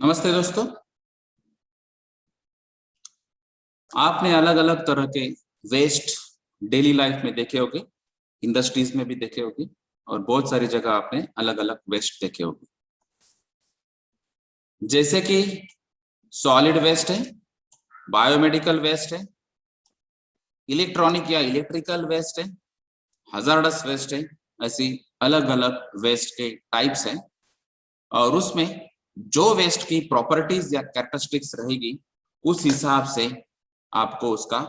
नमस्ते दोस्तों। आपने अलग अलग तरह के वेस्ट डेली लाइफ में देखे होंगे, इंडस्ट्रीज में भी देखे होंगे और बहुत सारी जगह आपने अलग अलग वेस्ट देखे होंगे। जैसे कि सॉलिड वेस्ट है, बायोमेडिकल वेस्ट है, इलेक्ट्रॉनिक या इलेक्ट्रिकल वेस्ट है, हजार्डस वेस्ट है। ऐसी अलग अलग वेस्ट के टाइप्स हैं और उसमें जो वेस्ट की प्रॉपर्टीज या कैरेक्टरिस्टिक्स रहेगी उस हिसाब से आपको उसका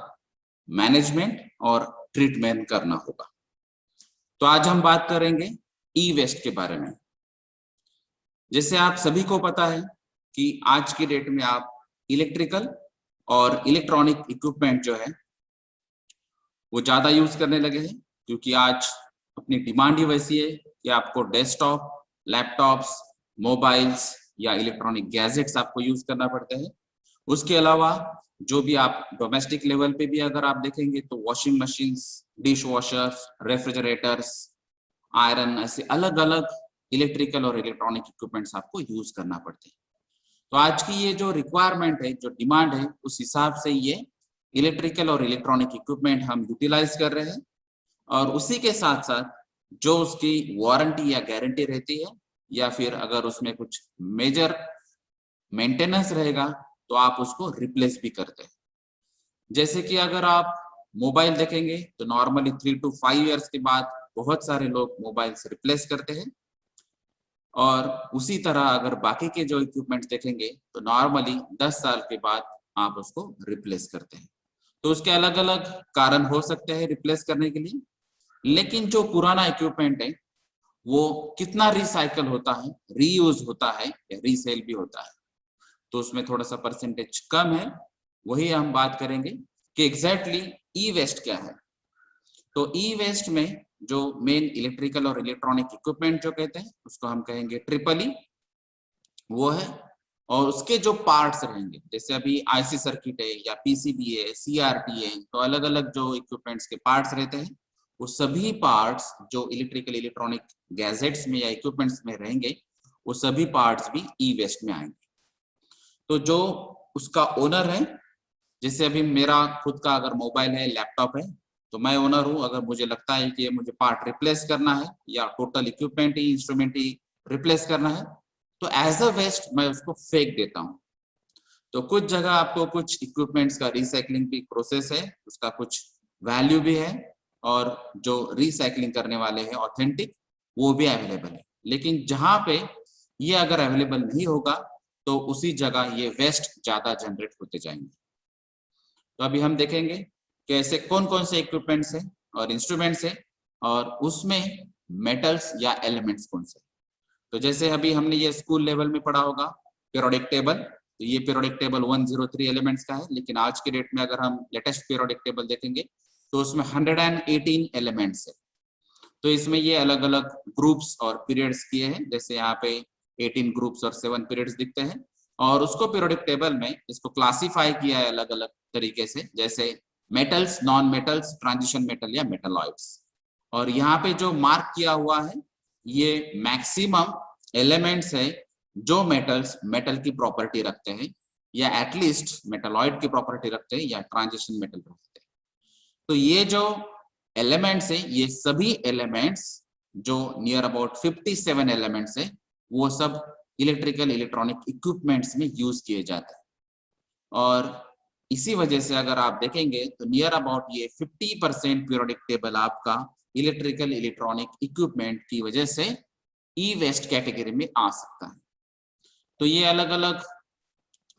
मैनेजमेंट और ट्रीटमेंट करना होगा। तो आज हम बात करेंगे ई वेस्ट के बारे में। जैसे आप सभी को पता है कि आज की डेट में आप इलेक्ट्रिकल और इलेक्ट्रॉनिक इक्विपमेंट जो है वो ज्यादा यूज करने लगे हैं, क्योंकि आज अपनी डिमांड ही वैसी है कि आपको डेस्कटॉप, लैपटॉप्स, मोबाइल्स या इलेक्ट्रॉनिक गैजेट्स आपको यूज करना पड़ता है। उसके अलावा जो भी आप डोमेस्टिक लेवल पे भी अगर आप देखेंगे तो washing machines, dish washers, refrigerators, iron, ऐसे अलग अलग इलेक्ट्रिकल और इलेक्ट्रॉनिक इक्विपमेंट्स आपको यूज करना पड़ते हैं। तो आज की ये जो रिक्वायरमेंट है, जो डिमांड है, उस हिसाब से ये इलेक्ट्रिकल और इलेक्ट्रॉनिक इक्विपमेंट हम यूटिलाइज कर रहे हैं और उसी के साथ साथ जो उसकी वारंटी या गारंटी रहती है या फिर अगर उसमें कुछ मेजर मेंटेनेंस रहेगा तो आप उसको रिप्लेस भी करते हैं। जैसे कि अगर आप मोबाइल देखेंगे तो नॉर्मली 3 to 5 इयर्स के बाद बहुत सारे लोग मोबाइल से रिप्लेस करते हैं और उसी तरह अगर बाकी के जो इक्विपमेंट देखेंगे तो नॉर्मली 10 साल के बाद आप उसको रिप्लेस करते हैं। तो उसके अलग अलग कारण हो सकते हैं रिप्लेस करने के लिए, लेकिन जो पुराना इक्विपमेंट है वो कितना रिसाइकल होता है, रीयूज होता है या रीसेल भी होता है, तो उसमें थोड़ा सा परसेंटेज कम है। वही हम बात करेंगे कि एग्जैक्टली ई वेस्ट क्या है। तो ई वेस्ट में जो मेन इलेक्ट्रिकल और इलेक्ट्रॉनिक इक्विपमेंट जो कहते हैं उसको हम कहेंगे ट्रिपल ई, वो है। और उसके जो पार्ट्स रहेंगे, जैसे अभी आईसी सर्किट है या पीसीबी है, सीआरटी है, तो अलग अलग जो इक्विपमेंट्स के पार्ट्स रहते हैं वो सभी पार्ट्स जो इलेक्ट्रिकल इलेक्ट्रॉनिक गैजेट्स में या इक्विपमेंट्स में रहेंगे वो सभी पार्ट्स भी ई वेस्ट में आएंगे। तो जो उसका ओनर है, जैसे अभी मेरा खुद का अगर मोबाइल है, लैपटॉप है, तो मैं ओनर हूं। अगर मुझे लगता है कि मुझे पार्ट रिप्लेस करना है या टोटल इक्विपमेंट ही, इंस्ट्रूमेंट ही रिप्लेस करना है, तो एज अ वेस्ट मैं उसको फेंक देता हूं। तो कुछ जगह आपको कुछ इक्विपमेंट्स का रिसाइकलिंग भी प्रोसेस है, उसका कुछ वैल्यू भी है और जो रिसाइकलिंग करने वाले हैं ऑथेंटिक, वो भी अवेलेबल है। लेकिन जहां पे ये अगर अवेलेबल नहीं होगा तो उसी जगह ये वेस्ट ज्यादा जनरेट होते जाएंगे। तो अभी हम देखेंगे कि ऐसे कौन कौन से इक्विपमेंट्स हैं और इंस्ट्रूमेंट्स हैं और उसमें मेटल्स या एलिमेंट्स कौन से। तो जैसे अभी हमने ये स्कूल लेवल में पढ़ा होगा पीरियोडिक टेबल, तो ये पीरियोडिक टेबल 103 एलिमेंट्स का है, लेकिन आज के डेट में अगर हम लेटेस्ट पीरियोडिक टेबल देखेंगे तो उसमें 118 एलिमेंट्स है। तो इसमें ये अलग अलग ग्रुप्स और पीरियड्स किए हैं, जैसे यहाँ पे 18 ग्रुप्स और 7 पीरियड्स दिखते हैं और उसको पीरियोडिक टेबल में इसको क्लासिफाई किया है अलग अलग तरीके से, जैसे metals, non metals, transition metal या मेटलॉइड्स। और यहाँ पे जो मार्क किया हुआ है ये मैक्सिमम एलिमेंट्स है जो मेटल्स मेटल की प्रॉपर्टी रखते हैं या एटलीस्ट मेटलॉइड की प्रॉपर्टी रखते हैं या ट्रांजिशन मेटल रखते हैं। तो ये जो एलिमेंट्स है, ये सभी एलिमेंट्स जो नियर अबाउट 57 एलिमेंट्स है, वो सब इलेक्ट्रिकल इलेक्ट्रॉनिक इक्विपमेंट्स में यूज किए जाते हैं। और इसी वजह से अगर आप देखेंगे तो नियर अबाउट ये 50% पीरियोडिक टेबल आपका इलेक्ट्रिकल इलेक्ट्रॉनिक इक्विपमेंट की वजह से ई वेस्ट कैटेगरी में आ सकता है। तो ये अलग अलग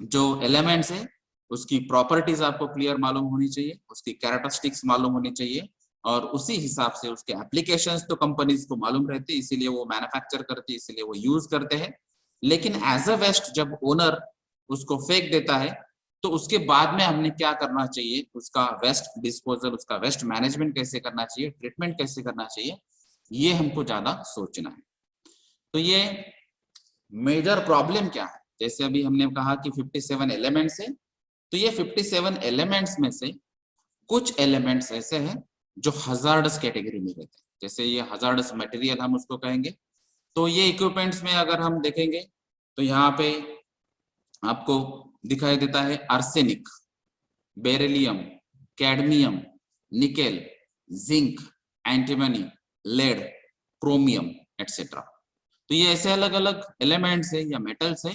जो एलिमेंट्स है उसकी प्रॉपर्टीज आपको क्लियर मालूम होनी चाहिए, उसकी कैरेक्टरिस्टिक्स मालूम होनी चाहिए और उसी हिसाब से उसके एप्लीकेशंस तो कंपनीज को मालूम रहते हैं, इसीलिए वो मैन्युफैक्चर करती है, इसीलिए वो यूज करते हैं। लेकिन एज अ वेस्ट जब ओनर उसको फेंक देता है तो उसके बाद में हमने क्या करना चाहिए, उसका वेस्ट डिस्पोजल, उसका वेस्ट मैनेजमेंट कैसे करना चाहिए, ट्रीटमेंट कैसे करना चाहिए, ये हमको ज्यादा सोचना है। तो ये मेजर प्रॉब्लम क्या है, जैसे अभी हमने कहा कि 57 एलिमेंट्स है, तो ये 57 एलिमेंट्स में से कुछ एलिमेंट्स ऐसे हैं जो हजार्डस कैटेगरी में रहते हैं, जैसे ये हजार्डस मटेरियल हम उसको कहेंगे। तो ये इक्विपमेंट्स में अगर हम देखेंगे तो यहाँ पे आपको दिखाई देता है arsenic, beryllium, cadmium, nickel, zinc, antimony, lead, chromium etcetera. तो ये ऐसे अलग अलग एलिमेंट्स है या मेटल्स है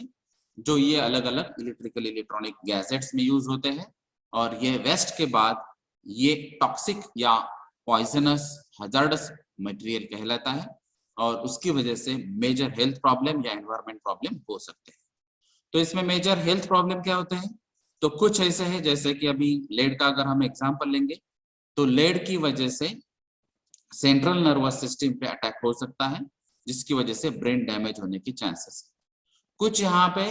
जो ये अलग अलग इलेक्ट्रिकल इलेक्ट्रॉनिक गैजेट्स में यूज होते हैं, और ये वेस्ट के बाद ये टॉक्सिक या पॉइजनस हजार्डस मटेरियल कहलाता है, और उसकी वजह से मेजर हेल्थ प्रॉब्लम या एनवायरमेंट प्रॉब्लम हो सकते हैं। तो इसमें मेजर हेल्थ प्रॉब्लम क्या होते हैं? तो कुछ ऐसे है, जैसे कि अभी लेड का अगर हम एग्जांपल लेंगे, तो लेड की वजह से सेंट्रल नर्वस सिस्टम पे अटैक हो सकता है, जिसकी वजह से ब्रेन डैमेज होने की चांसेस है। कुछ यहाँ पे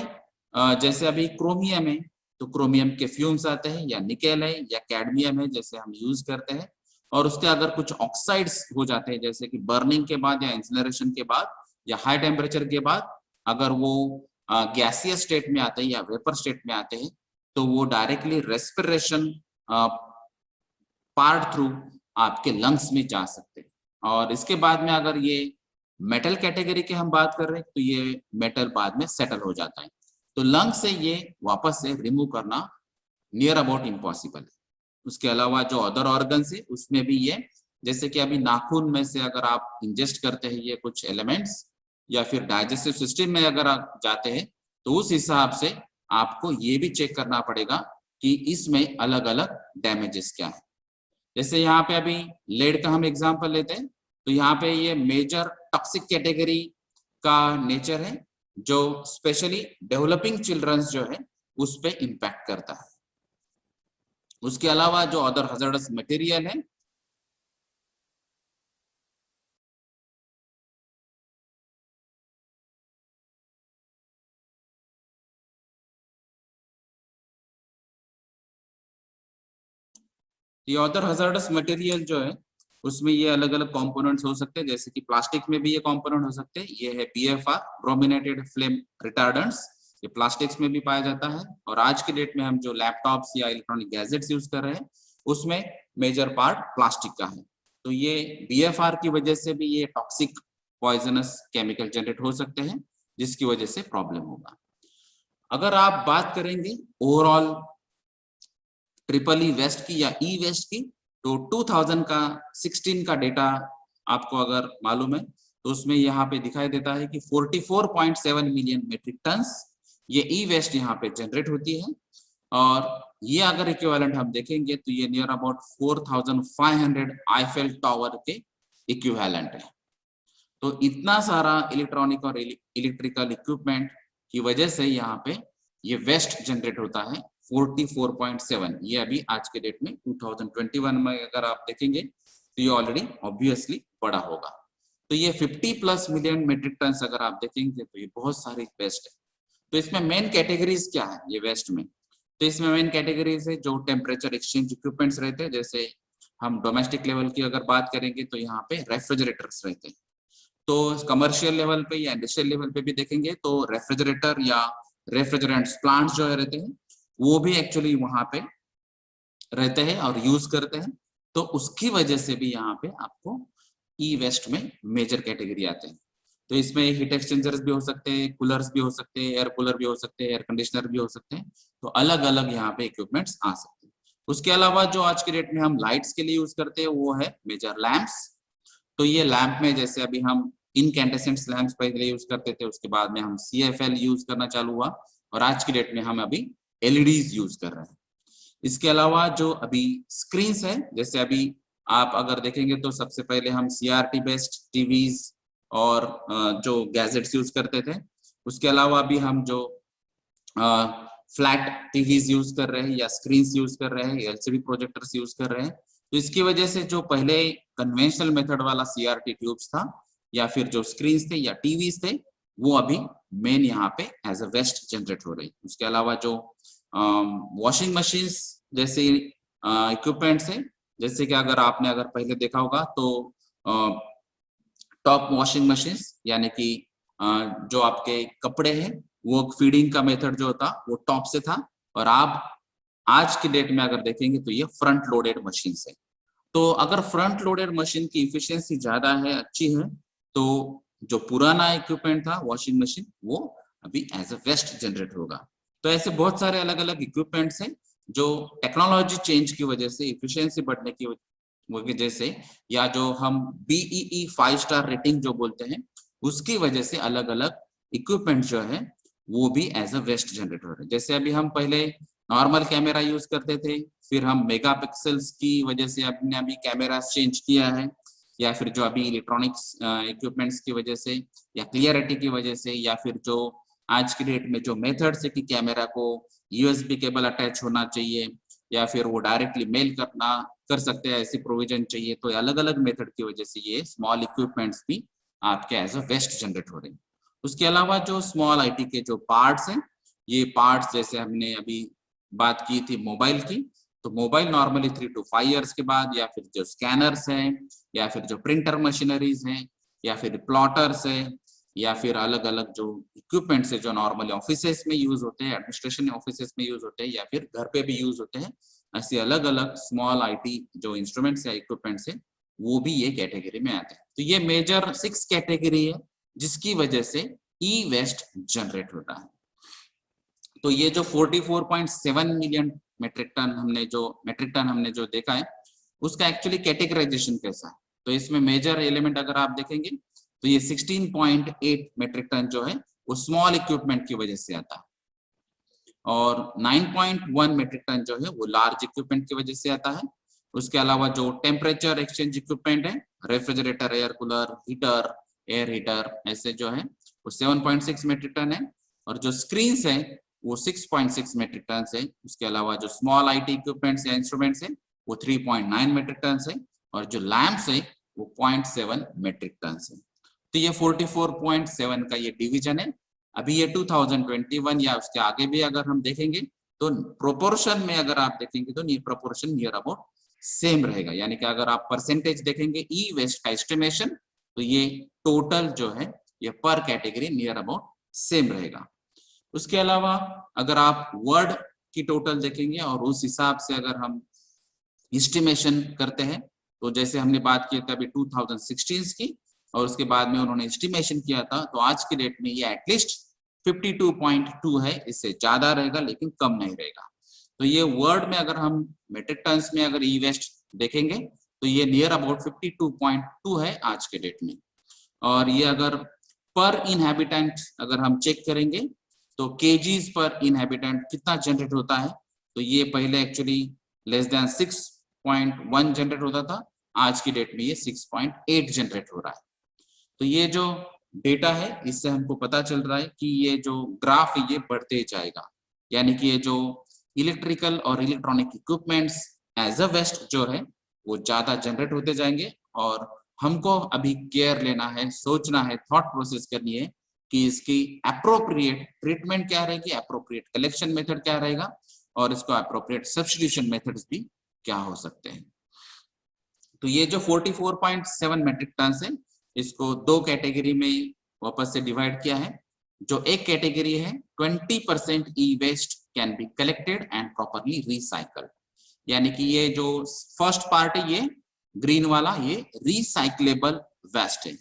जैसे अभी क्रोमियम है, तो क्रोमियम के फ्यूम्स आते हैं, या निकेल है या कैडमियम है जैसे हम यूज करते हैं, और उसके अगर कुछ ऑक्साइड्स हो जाते हैं, जैसे कि बर्निंग के बाद या इंसिनरेशन के बाद या हाई टेम्परेचर के बाद, अगर वो गैसियस स्टेट में आते हैं या वेपर स्टेट में आते हैं, तो वो डायरेक्टली रेस्पिरेशन पार्ट थ्रू आपके लंग्स में जा सकते हैं। और इसके बाद में अगर ये मेटल कैटेगरी की हम बात कर रहे हैं, तो ये मेटल बाद में सेटल हो जाता है, तो लंग से ये वापस से रिमूव करना नियर अबाउट इम्पॉसिबल है। उसके अलावा जो अदर ऑर्गन्स है उसमें भी ये, जैसे कि अभी नाखून में से अगर आप इंजेस्ट करते हैं ये कुछ एलिमेंट्स, या फिर डाइजेस्टिव सिस्टम में अगर आप जाते हैं, तो उस हिसाब से आपको ये भी चेक करना पड़ेगा कि इसमें अलग अलग डैमेजेस क्या है। जैसे यहाँ पे अभी लेड का हम एग्जांपल लेते हैं, तो यहाँ पे ये मेजर टॉक्सिक कैटेगरी का नेचर है, जो स्पेशली डेवलपिंग चिल्ड्रंस जो है उस पे इम्पैक्ट करता है। उसके अलावा जो अदर हजार्डस मटेरियल है, ये अदर हजार्डस मटेरियल जो है उसमें ये अलग अलग कंपोनेंट्स हो सकते हैं, जैसे कि प्लास्टिक में भी ये कंपोनेंट हो सकते हैं। ये है बीएफआर, ब्रोमिनेटेड फ्लेम रिटार्डेंट्स, ये प्लास्टिक्स में भी पाया जाता है, और आज के डेट में हम जो लैपटॉप्स या इलेक्ट्रॉनिक गैजेट्स यूज कर रहे हैं उसमें मेजर पार्ट प्लास्टिक का है। तो ये बीएफआर की वजह से भी ये टॉक्सिक पॉइजनस केमिकल जनरेट हो सकते हैं, जिसकी वजह से प्रॉब्लम होगा। अगर आप बात करेंगे ओवरऑल ट्रिपल ई वेस्ट की या ई वेस्ट की, तो 2016 का डेटा आपको अगर मालूम है, तो उसमें यहाँ पे दिखाई देता है कि 44.7 मिलियन मेट्रिक टन्स ये ई वेस्ट यहाँ पे जनरेट होती है, और ये अगर इक्विवेलेंट हम देखेंगे तो ये नियर अबाउट 4500 आईफेल टावर के इक्विवेलेंट है। तो इतना सारा इलेक्ट्रॉनिक और इलेक्ट्रिकल इक्विपमेंट की वजह से यहाँ पे ये वेस्ट जनरेट होता है 44.7। ये अभी आज के डेट में 2021 में अगर आप देखेंगे तो ये ऑलरेडी ऑब्वियसली बड़ा होगा। तो ये 50+ मिलियन मेट्रिक टन अगर आप देखेंगे तो ये बहुत सारी वेस्ट है। तो इसमें मेन कैटेगरीज क्या है ये वेस्ट में? तो इसमें मेन कैटेगरीज है जो टेम्परेचर एक्सचेंज इक्विपमेंट्स रहते हैं, जैसे हम डोमेस्टिक लेवल की अगर बात करेंगे तो यहाँ पे रेफ्रिजरेटर्स रहते हैं। तो कमर्शियल लेवल पे या इंडस्ट्रियल लेवल पे भी देखेंगे तो रेफ्रिजरेटर या रेफ्रिजरेंट्स प्लांट्स जो है रहते हैं, वो भी एक्चुअली वहां पे रहते हैं और यूज करते हैं। तो उसकी वजह से भी यहाँ पे आपको ई वेस्ट में मेजर कैटेगरी आते हैं। तो इसमें हीट एक्सचेंजर्स भी हो सकते हैं, कूलर्स भी हो सकते हैं, एयर कूलर भी हो सकते हैं, एयर कंडीशनर भी हो सकते हैं। तो अलग अलग यहाँ पे इक्विपमेंट्स आ सकते हैं। उसके अलावा जो आज के डेट में हम लाइट्स के लिए यूज करते हैं वो है मेजर लैंप्स। तो ये लैंप में जैसे अभी हम इनकैंडेसेंट लैंप्स पहले यूज करते थे, उसके बाद में हम CFL यूज करना चालू हुआ, और आज की डेट में हम अभी LEDs यूज कर रहे हैं। इसके अलावा जो अभी स्क्रीन्स है, जैसे अभी आप अगर देखेंगे तो सबसे पहले हम CRT बेस्ड टीवीज और जो गैजेट्स यूज करते थे। उसके अलावा अभी हम जो फ्लैट टीवीज यूज कर रहे हैं या स्क्रीन्स यूज कर रहे हैं, LCD प्रोजेक्टर्स यूज कर रहे हैं। तो इसकी वजह से जो पहले कन्वेंशनल मेथड वाला CRT ट्यूब्स था या फिर जो स्क्रीन्स थे या टीवीज थे, वो अभी मेन यहाँ पे एज अ वेस्ट जनरेट हो रही। उसके अलावा जो वॉशिंग मशीन्स जैसे इक्विपमेंट्स है, जैसे कि अगर पहले देखा होगा तो टॉप वॉशिंग मशीन्स, यानी कि जो आपके कपड़े हैं वो फीडिंग का मेथड जो था वो टॉप से था, और आप आज की डेट में अगर देखेंगे तो ये फ्रंट लोडेड मशीन है। तो अगर फ्रंट लोडेड मशीन की इफिशियंसी ज्यादा है, अच्छी है, तो जो पुराना इक्विपमेंट था वॉशिंग मशीन वो अभी एज अ वेस्ट जनरेट होगा। तो ऐसे बहुत सारे अलग अलग इक्विपमेंट्स हैं जो टेक्नोलॉजी चेंज की वजह से, इफिशियंसी बढ़ने की वजह से, या जो हम BEE 5 स्टार रेटिंग जो बोलते हैं उसकी वजह से अलग अलग इक्विपमेंट जो है वो भी एज अ वेस्ट जनरेट हो रहे हैं। जैसे अभी हम पहले नॉर्मल कैमरा यूज करते थे, फिर हम मेगापिक्सल्स की वजह से अपने अभी कैमरा चेंज किया है, या फिर जो अभी इलेक्ट्रॉनिक्स इक्विपमेंट्स की वजह से, या क्लियरिटी की वजह से, या फिर जो आज की डेट में जो मेथड से कि कैमरा को USB केबल अटैच होना चाहिए, या फिर वो डायरेक्टली मेल करना कर सकते हैं, ऐसी प्रोविजन चाहिए। तो अलग अलग मेथड की वजह से ये स्मॉल इक्विपमेंट्स भी आपके एज अ वेस्ट जनरेट हो रहे हैं। उसके अलावा जो स्मॉल IT के जो पार्ट्स हैं, ये पार्ट्स जैसे हमने अभी बात की थी मोबाइल की, तो मोबाइल नॉर्मली 3 to 5 इयर्स के बाद, या फिर जो स्कैनर्स हैं, या फिर जो प्रिंटर मशीनरीज हैं, या फिर प्लॉटर्स है, या फिर अलग अलग जो इक्विपमेंट्स है जो नॉर्मली ऑफिसेस में यूज होते हैं, एडमिनिस्ट्रेशन ऑफिसेस में यूज होते हैं, या फिर घर पे भी यूज होते हैं, ऐसे अलग अलग स्मॉल IT जो इंस्ट्रूमेंट्स या इक्विपमेंट्स है वो भी ये कैटेगरी में आते हैं। तो ये मेजर 6 कैटेगरी है जिसकी वजह से ई वेस्ट जनरेट होता है। तो ये जो 44.7 मिलियन मेट्रिक टन हमने जो देखा है उसका एक्चुअली कैटेगराइजेशन कैसा है, तो इसमें मेजर एलिमेंट अगर आप देखेंगे तो ये 16.8 मेट्रिक टन जो है वो स्मॉल इक्विपमेंट की वजह से आता है, और 9.1 मेट्रिक टन जो है वो लार्ज इक्विपमेंट की वजह से आता है। उसके अलावा जो टेम्परेचर एक्सचेंज इक्विपमेंट है, refrigerator, air cooler, heater, air heater, ऐसे जो है वो 7.6 मेट्रिक टन है, और जो स्क्रीन है वो 6.6 मेट्रिक टन है। उसके अलावा जो स्मॉल IT इक्विपमेंट्स या इंस्ट्रूमेंट्स है वो 3.9 मेट्रिक टन है, और जो लैंप्स है वो 0.7 मेट्रिक टन है। तो ये 44.7 का ये डिवीजन है। अभी ये 2021 या उसके आगे भी अगर हम देखेंगे तो प्रोपोर्शन में अगर आप देखेंगे तो ये प्रोपोर्शन नियर अबाउट सेम रहेगा, यानी कि अगर आप परसेंटेज देखेंगे ई वेस्ट का एस्टिमेशन, तो ये टोटल जो है ये पर कैटेगरी नियर अबाउट सेम रहेगा। उसके अलावा अगर आप वर्ड की टोटल देखेंगे और उस हिसाब से अगर हम एस्टिमेशन करते हैं, तो जैसे हमने बात की थी अभी 2016 की, और उसके बाद में उन्होंने एस्टिमेशन किया था, तो आज की डेट में ये एटलीस्ट 52.2 है, इससे ज्यादा रहेगा लेकिन कम नहीं रहेगा। तो ये वर्ड में अगर हम मेट्रिक टन्स में अगर ई वेस्ट देखेंगे तो ये नियर अबाउट 52.2 है आज के डेट में। और ये अगर पर इनहैबिटेंट अगर हम चेक करेंगे तो केजीज पर इनहैबिटेंट कितना जनरेट होता है, तो ये पहले एक्चुअली लेस देन 6.1 जनरेट होता था, आज की डेट में ये 6.8 जनरेट हो रहा है। तो ये जो डेटा है इससे हमको पता चल रहा है कि ये जो ग्राफ है ये बढ़ते जाएगा, यानी कि ये जो इलेक्ट्रिकल और electronic equipments as a waste जो है वो ज्यादा जनरेट होते जाएंगे, और हमको अभी केयर लेना है, सोचना है, थॉट प्रोसेस करनी है कि इसकी अप्रोप्रिएट ट्रीटमेंट क्या रहेगी, अप्रोप्रिएट कलेक्शन मेथड क्या रहेगा, और इसको अप्रोप्रिएट सब्स्टिट्यूशन मेथड्स भी क्या हो सकते हैं। तो ये जो 44.7 मेट्रिक टन है इसको दो कैटेगरी में वापस से डिवाइड किया है। जो एक कैटेगरी है 20% E waste can be collected and properly recycled, यानी कि ये जो फर्स्ट पार्ट है ये ग्रीन वाला ये रिसाइक्लेबल वेस्ट है,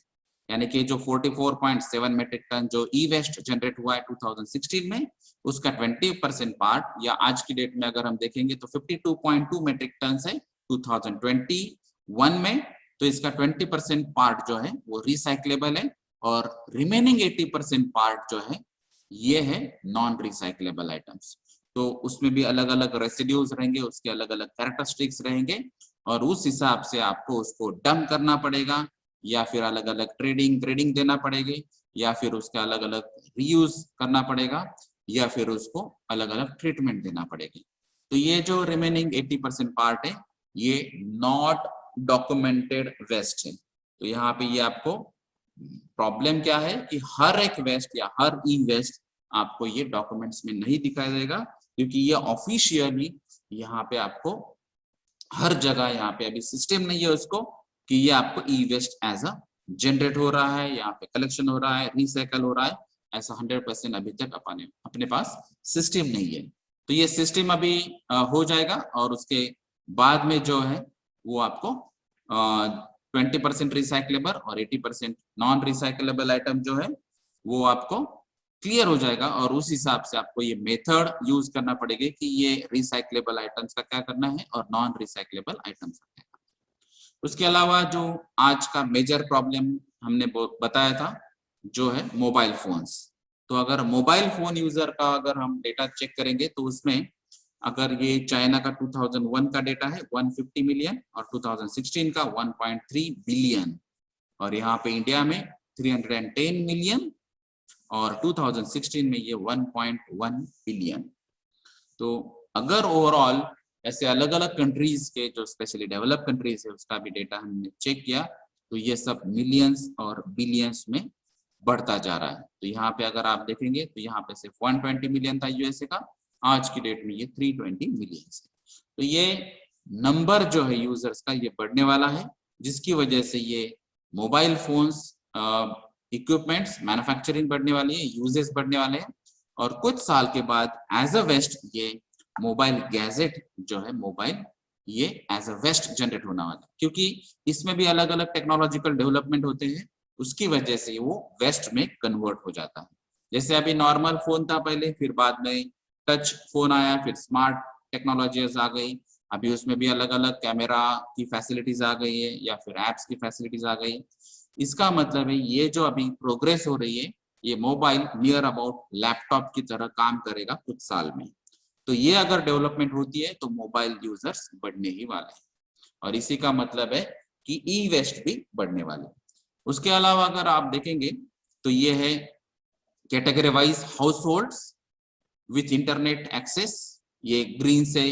यानी कि जो 44.7 मेट्रिक टन जो ई वेस्ट जनरेट हुआ है 2016 में उसका 20% पार्ट, या आज की डेट में अगर हम देखेंगे तो 52.2 मेट्रिक टन है 2021 में, तो इसका 20% पार्ट जो है वो रिसाइक्लेबल है, और रिमेनिंग 80% पार्ट जो है ये है नॉन रिसाइक्लेबल आइटम्स। तो उसमें भी अलग अलग रेसिड्यूज रहेंगे, उसके अलग अलग कैरेक्टरिस्टिक्स रहेंगे, और उस हिसाब से आपको उसको डंप करना पड़ेगा, या फिर अलग अलग ट्रेडिंग देना पड़ेगी, या फिर उसका अलग अलग रीयूज करना पड़ेगा, या फिर उसको अलग अलग ट्रीटमेंट देना पड़ेगी। तो ये जो रिमेनिंग 80% पार्ट है ये नॉट डॉक्यूमेंटेड वेस्ट है। तो यहाँ पे ये आपको प्रॉब्लम क्या है कि हर एक वेस्ट या हर ई वेस्ट आपको ये डॉक्यूमेंट्स में नहीं दिखाई देगा, क्योंकि ये ऑफिशियली यहाँ पे आपको हर जगह यहाँ पे अभी सिस्टम नहीं है उसको कि ये आपको ई वेस्ट एज अ जनरेट हो रहा है, यहाँ पे कलेक्शन हो रहा है, रिसाइकल हो रहा है, ऐसा 100% अभी तक अपने पास सिस्टम नहीं है। तो ये सिस्टम अभी हो जाएगा, और उसके बाद में जो है वो आपको 20% रिसाइक्लेबल और 80% नॉन रिसाइक्लेबल आइटम जो है वो आपको क्लियर हो जाएगा और उस हिसाब से आपको ये मेथड यूज करना पड़ेगा कि ये रिसाइक्लेबल आइटम्स का क्या करना है और नॉन रिसाइक्लेबल आइटम्स का क्या करना है। उसके अलावा जो आज का मेजर प्रॉब्लम हमने बताया था जो है मोबाइल फोन्स। तो अगर मोबाइल फोन यूजर का अगर हम डेटा चेक करेंगे तो उसमें अगर ये चाइना का 2001 का डेटा है 150 मिलियन और 2016 का 1.3 बिलियन और यहाँ पे इंडिया में 310 मिलियन और 2016 में ये 1.1 बिलियन। तो अगर ओवरऑल ऐसे अलग अलग कंट्रीज के जो स्पेशली डेवलप कंट्रीज है उसका भी डेटा हमने चेक किया तो ये सब मिलियंस और बिलियंस में बढ़ता जा रहा है। तो यहाँ पे अगर आप देखेंगे तो यहाँ पे सिर्फ 120 मिलियन था यूएसए का, आज की डेट में ये 320 मिलियन है। तो ये नंबर जो है यूजर्स का ये बढ़ने वाला है जिसकी वजह से ये मोबाइल फोन्स इक्विपमेंट्स मैन्युफैक्चरिंग बढ़ने वाली है, यूजेस बढ़ने वाले हैं और कुछ साल के बाद एज अ वेस्ट ये मोबाइल गैजेट जो है मोबाइल ये एज अ वेस्ट जनरेट होने वाला है क्योंकि इसमें भी अलग अलग टेक्नोलॉजिकल डेवलपमेंट होते हैं उसकी वजह से वो वेस्ट में कन्वर्ट हो जाता है। जैसे अभी नॉर्मल फोन था पहले, फिर बाद में टच फोन आया, फिर स्मार्ट टेक्नोलॉजीज आ गई, अभी उसमें भी अलग अलग कैमरा की फैसिलिटीज आ गई है या फिर एप्स की फैसिलिटीज आ गई। इसका मतलब है ये जो अभी प्रोग्रेस हो रही है ये मोबाइल नियर अबाउट लैपटॉप की तरह काम करेगा कुछ साल में। तो ये अगर डेवलपमेंट होती है तो मोबाइल यूजर्स बढ़ने ही वाले हैं और इसी का मतलब है कि ई वेस्ट भी बढ़ने वाले। उसके अलावा अगर आप देखेंगे तो ये है category wise households with internet access, ये ग्रीन से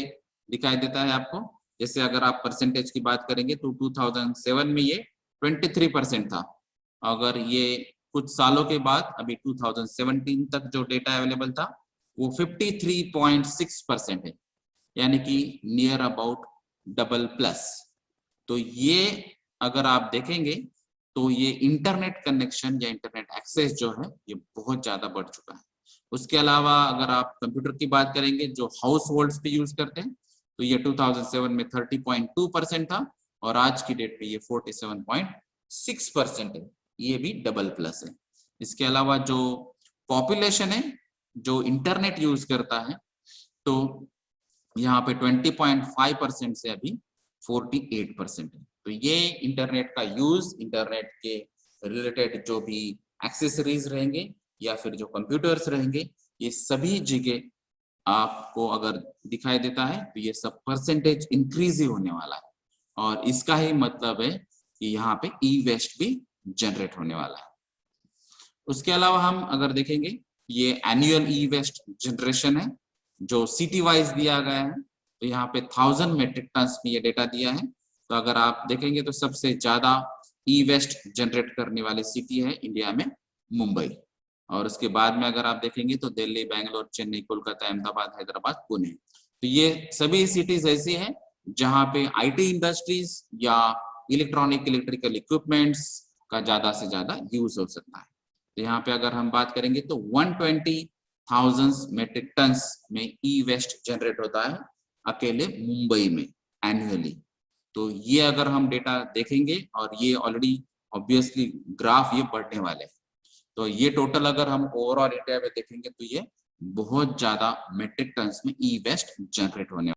दिखाई देता है आपको। जैसे अगर आप परसेंटेज की बात करेंगे तो 2007 में ये 23% था, अगर ये कुछ सालों के बाद अभी 2017 तक जो डेटा अवेलेबल था वो 53.6% है, यानी कि नियर अबाउट डबल प्लस। तो ये अगर आप देखेंगे तो ये इंटरनेट कनेक्शन या इंटरनेट एक्सेस जो है ये बहुत ज्यादा बढ़ चुका है। उसके अलावा अगर आप कंप्यूटर की बात करेंगे जो हाउस होल्ड्स पे यूज करते हैं तो ये 2007 में 30.2% था और आज की डेट पे ये 47.6% है, ये भी डबल प्लस है। इसके अलावा जो पॉपुलेशन है जो इंटरनेट यूज करता है तो यहाँ पे 20.5% से अभी 48% है। तो ये इंटरनेट का यूज, इंटरनेट के रिलेटेड जो भी एक्सेसरीज रहेंगे या फिर जो कंप्यूटर्स रहेंगे ये सभी जगह आपको अगर दिखाई देता है तो ये सब परसेंटेज इंक्रीज ही होने वाला है और इसका ही मतलब है कि यहाँ पे ई वेस्ट भी जनरेट होने वाला है। उसके अलावा हम अगर देखेंगे ये एनुअल ई वेस्ट जनरेशन है जो सिटी वाइज दिया गया है, तो यहाँ पे 1000 मेट्रिक टन में ये डेटा दिया है। तो अगर आप देखेंगे तो सबसे ज्यादा ई वेस्ट जनरेट करने वाली सिटी है इंडिया में मुंबई, और उसके बाद में अगर आप देखेंगे तो दिल्ली, बैंगलोर, चेन्नई, कोलकाता, अहमदाबाद, हैदराबाद, पुणे। तो ये सभी सिटीज ऐसी हैं जहाँ पे आईटी इंडस्ट्रीज या इलेक्ट्रिकल इक्विपमेंट्स का ज्यादा से ज्यादा यूज हो सकता है। तो यहाँ पे अगर हम बात करेंगे तो 120,000 मेट्रिक टन में ई वेस्ट जनरेट होता है अकेले मुंबई में एनुअली। तो ये अगर हम डेटा देखेंगे और ये ऑलरेडी ऑब्वियसली ग्राफ ये बढ़ने वाले हैं, तो ये टोटल अगर हम ओवरऑल इंडिया में देखेंगे तो ये बहुत ज्यादा मेट्रिक टन में ई वेस्ट जनरेट होने